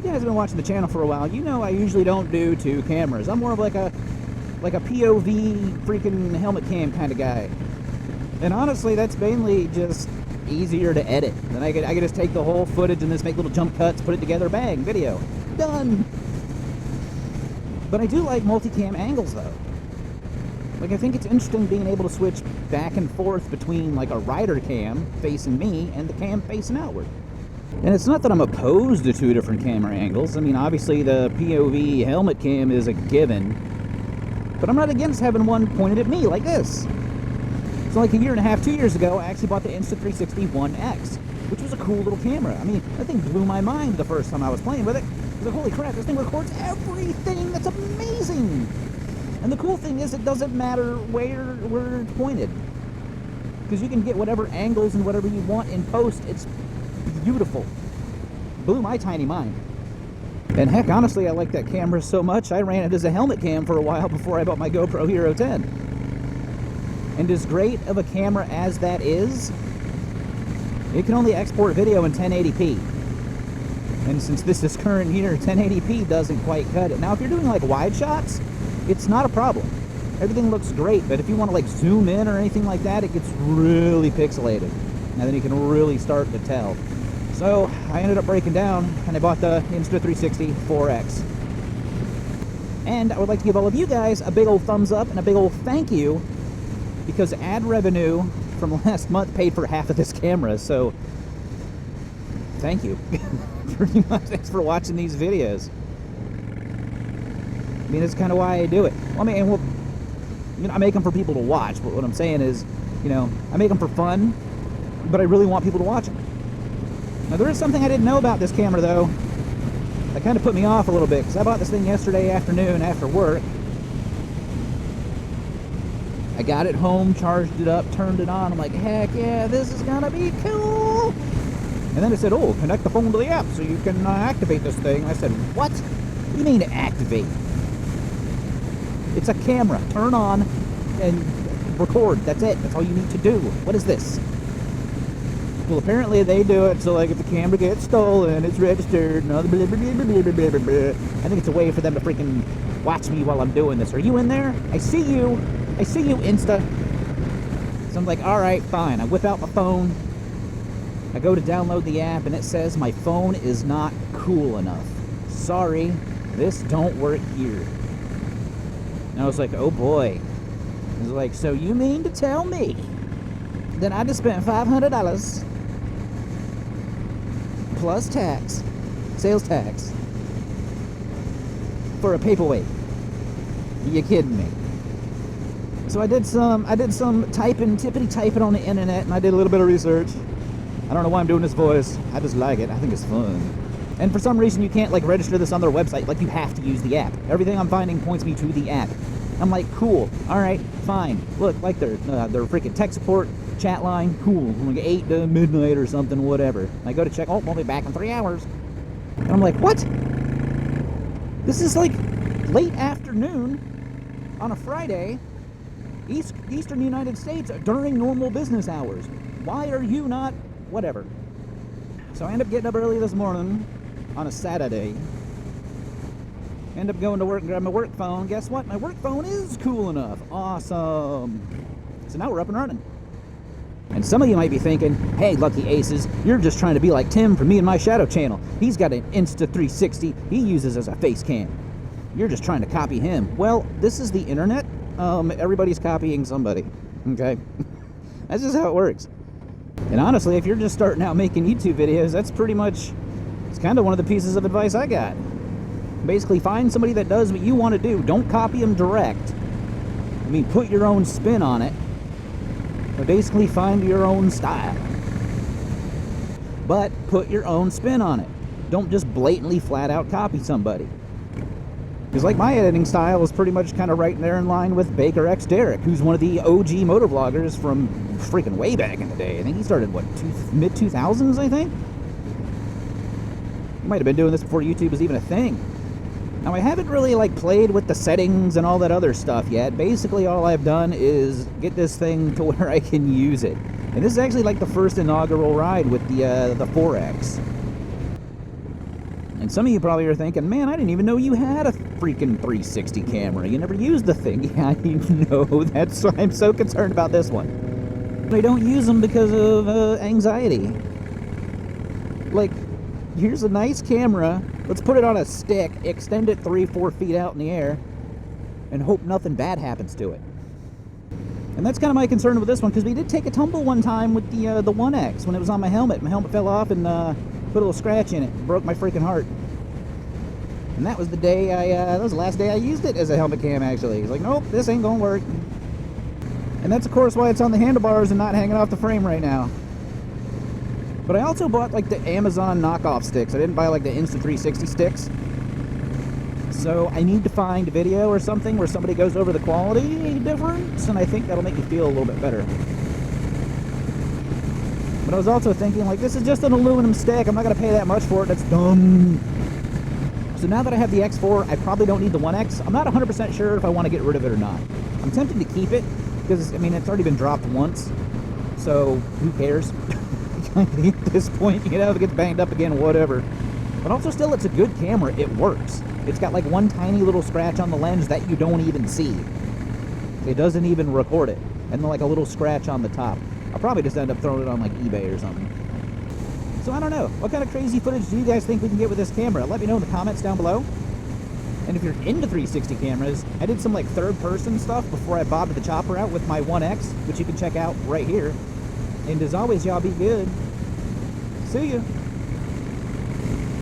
you guys have been watching the channel for a while, you know I usually don't do two cameras. I'm more of like a POV freaking helmet cam kind of guy. And honestly, that's mainly just easier to edit. Then I could just take the whole footage and just make little jump cuts, put it together, bang, video. Done. But I do like multicam angles though. Like, I think it's interesting being able to switch back and forth between like a rider cam facing me and the cam facing outward. And it's not that I'm opposed to two different camera angles. I mean, obviously the POV helmet cam is a given, but I'm not against having one pointed at me like this. So like a year and a half, 2 years ago, I actually bought the Insta360 X, which was a cool little camera. I mean, that thing blew my mind the first time I was playing with it. I was like, holy crap, this thing records everything. That's amazing. And the cool thing is it doesn't matter where it's pointed, because you can get whatever angles and whatever you want in post. It's beautiful. Blew my tiny mind. And heck, honestly, I like that camera so much, I ran it as a helmet cam for a while before I bought my GoPro Hero 10. And as great of a camera as that is, it can only export video in 1080p. And since this is current year, 1080p doesn't quite cut it. Now, if you're doing like wide shots, it's not a problem. Everything looks great, but if you want to like zoom in or anything like that, it gets really pixelated. And then you can really start to tell. So I ended up breaking down and I bought the Insta360 4X. And I would like to give all of you guys a big old thumbs up and a big old thank you, because ad revenue from last month paid for half of this camera. So thank you. Pretty much. Thanks for watching these videos. I mean, that's kind of why I do it. Well, I mean, you know, I make them for people to watch, but what I'm saying is, you know, I make them for fun, but I really want people to watch them. Now, there is something I didn't know about this camera, though. That kind of put me off a little bit, because I bought this thing yesterday afternoon after work. I got it home, charged it up, turned it on. I'm like, heck yeah, this is gonna be cool. And then it said, oh, connect the phone to the app so you can activate this thing. I said, what? What do you mean to activate? It's a camera. Turn on and record. That's it. That's all you need to do. What is this? Well, apparently they do it so, like, if the camera gets stolen, it's registered and all the blah, blah, blah, blah, blah, blah, blah. I think it's a way for them to freaking watch me while I'm doing this. Are you in there? I see you. I see you, Insta. So I'm like, alright, fine. I whip out my phone. I go to download the app, and it says my phone is not cool enough. Sorry, this don't work here. And I was like, oh boy. I was like, so you mean to tell me that I just spent $500 plus tax, sales tax, for a paperweight? You kidding me? So I did some tippity typing on the internet, and I did a little bit of research. I don't know why I'm doing this voice. I just like it. I think it's fun. And for some reason, you can't like register this on their website. Like, you have to use the app. Everything I'm finding points me to the app. I'm like, cool. All right, fine. Look, like their freaking tech support chat line. Cool. Like 8 to midnight or something, whatever. I go to check. Oh, we'll be back in 3 hours. And I'm like, what? This is like late afternoon on a Friday. Eastern United States during normal business hours. Why are you not? Whatever. So I end up getting up early this morning on a Saturday. End up going to work and grab my work phone. Guess what? My work phone is cool enough. Awesome. So now we're up and running. And some of you might be thinking, hey, lucky aces, you're just trying to be like Tim from Me and My Shadow channel. He's got an Insta360 he uses as a face cam. You're just trying to copy him. Well, this is the internet. Everybody's copying somebody, okay? That's just how it works. And honestly, if you're just starting out making YouTube videos, that's pretty much, it's kind of one of the pieces of advice I got. Basically, find somebody that does what you want to do. Don't copy them direct. I mean, put your own spin on it. But basically, find your own style. But put your own spin on it. Don't just blatantly, flat out copy somebody. Because like my editing style is pretty much kind of right there in line with Baker X Derek, who's one of the OG motovloggers from freaking way back in the day. I think he started, what, mid-2000s, I think? He might have been doing this before YouTube was even a thing. Now, I haven't really, like, played with the settings and all that other stuff yet. Basically, all I've done is get this thing to where I can use it. And this is actually, like, the first inaugural ride with the 4X. And And some of you probably are thinking, man, I didn't even know you had a freaking 360 camera. You never used the thing. Yeah, I know. That's why I'm so concerned about this one. But I don't use them because of anxiety. Like, here's a nice camera. Let's put it on a stick, extend it 3-4 feet out in the air, and hope nothing bad happens to it. And that's kind of my concern with this one, because we did take a tumble one time with the 1X when it was on my helmet. My helmet fell off and put a little scratch in it. Broke my freaking heart. And that was the day that was the last day I used it as a helmet cam, actually. It's like, nope, this ain't gonna work. And that's, of course, why it's on the handlebars and not hanging off the frame right now. But I also bought, like, the Amazon knockoff sticks. I didn't buy, like, the Insta360 sticks. So I need to find a video or something where somebody goes over the quality difference, and I think that'll make you feel a little bit better. But I was also thinking, like, this is just an aluminum stick. I'm not going to pay that much for it. That's dumb. So now that I have the X4, I probably don't need the 1X. I'm not 100% sure if I want to get rid of it or not. I'm tempted to keep it because, I mean, it's already been dropped once. So who cares? At this point, you know, if it gets banged up again, whatever. But also still, it's a good camera. It works. It's got like one tiny little scratch on the lens that you don't even see. It doesn't even record it. And then like a little scratch on the top. I'll probably just end up throwing it on like eBay or something. So I don't know. What kind of crazy footage do you guys think we can get with this camera? Let me know in the comments down below. And if you're into 360 cameras, I did some like third-person stuff before I bobbed the chopper out with my 1X, which you can check out right here. And as always, y'all be good. See ya.